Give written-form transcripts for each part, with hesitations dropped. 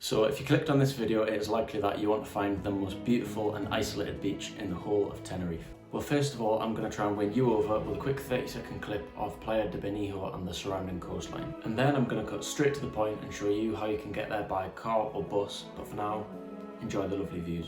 So if you clicked on this video, it is likely that you want to find the most beautiful and isolated beach in the whole of Tenerife. Well, first of all, I'm going to try and win you over with a quick 30-second clip of Playa de Benijo and the surrounding coastline. And then I'm going to cut straight to the point and show you how you can get there by car or bus. But for now, enjoy the lovely views.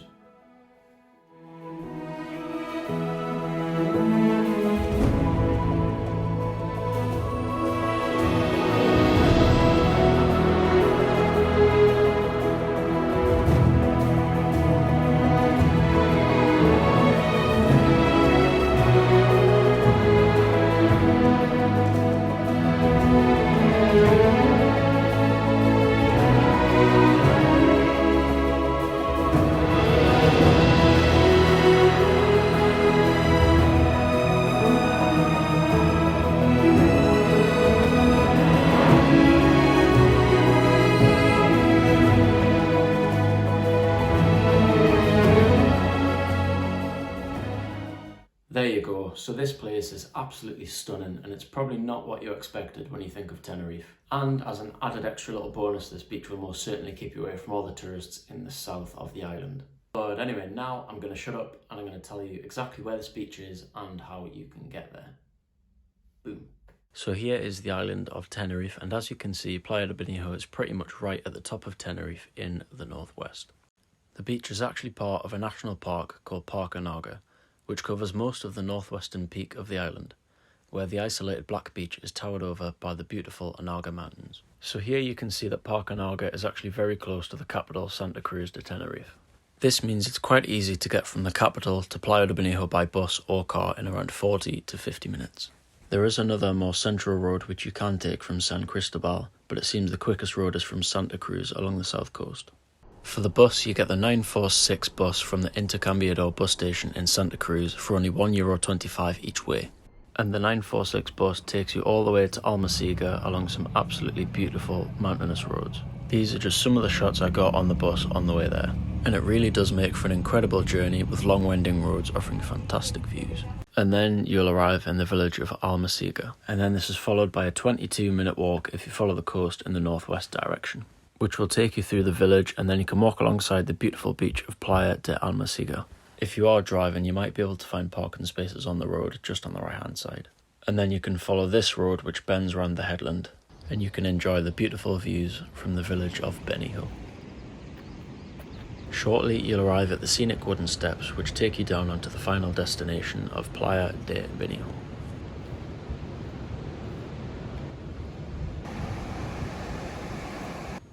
There you go, so this place is absolutely stunning and it's probably not what you expected when you think of Tenerife. And as an added extra little bonus, this beach will most certainly keep you away from all the tourists in the south of the island. But anyway, now I'm going to shut up and I'm going to tell you exactly where this beach is and how you can get there. Boom. So here is the island of Tenerife, and as you can see, Playa de Benijo is pretty much right at the top of Tenerife in the northwest. The beach is actually part of a national park called Parque Anaga, which covers most of the northwestern peak of the island, where the isolated black beach is towered over by the beautiful Anaga Mountains. So here you can see that Parque Anaga is actually very close to the capital, Santa Cruz de Tenerife. This means it's quite easy to get from the capital to Playa de Benijo by bus or car in around 40 to 50 minutes. There is another more central road which you can take from San Cristobal, but it seems the quickest road is from Santa Cruz along the south coast. For the bus, you get the 946 bus from the Intercambiador bus station in Santa Cruz for only €1.25 each way. And the 946 bus takes you all the way to Almasiga along some absolutely beautiful mountainous roads. These are just some of the shots I got on the bus on the way there. And it really does make for an incredible journey with long winding roads offering fantastic views. And then you'll arrive in the village of Almasiga. And then this is followed by a 22-minute walk if you follow the coast in the northwest direction, which will take you through the village, and then you can walk alongside the beautiful beach of Playa de Almasiga. If you are driving, you might be able to find parking spaces on the road just on the right hand side. And then you can follow this road which bends around the headland, and you can enjoy the beautiful views from the village of Benijo. Shortly you'll arrive at the scenic wooden steps which take you down onto the final destination of Playa de Benijo.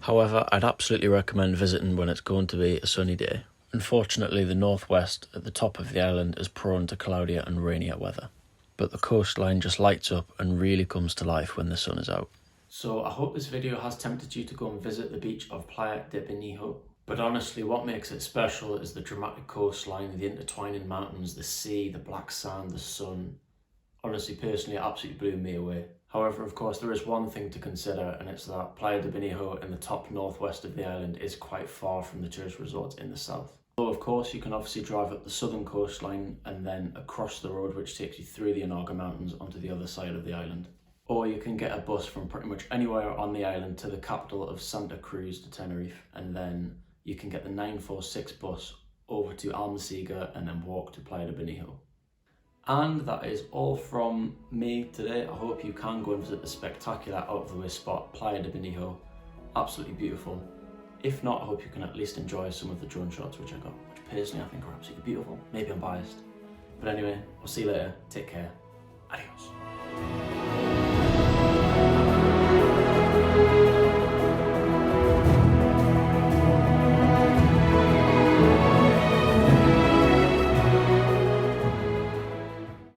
However, I'd absolutely recommend visiting when it's going to be a sunny day. Unfortunately, the northwest at the top of the island is prone to cloudier and rainier weather, but the coastline just lights up and really comes to life when the sun is out. So I hope this video has tempted you to go and visit the beach of Playa de Benijo. But honestly, what makes it special is the dramatic coastline, the intertwining mountains, the sea, the black sand, the sun. Honestly, personally, it absolutely blew me away. However, of course, there is one thing to consider, and it's that Playa de Benijo in the top northwest of the island is quite far from the tourist resorts in the south. So, of course, you can obviously drive up the southern coastline and then across the road which takes you through the Anaga Mountains onto the other side of the island. Or you can get a bus from pretty much anywhere on the island to the capital of Santa Cruz de Tenerife, and then you can get the 946 bus over to Almasiga and then walk to Playa de Benijo. And that is all from me today. I hope you can go and visit the spectacular out-of-the-way spot, Playa de Benijo. Absolutely beautiful. If not, I hope you can at least enjoy some of the drone shots which I got, which personally I think are absolutely beautiful. Maybe I'm biased. But anyway, I'll see you later. Take care. Adios.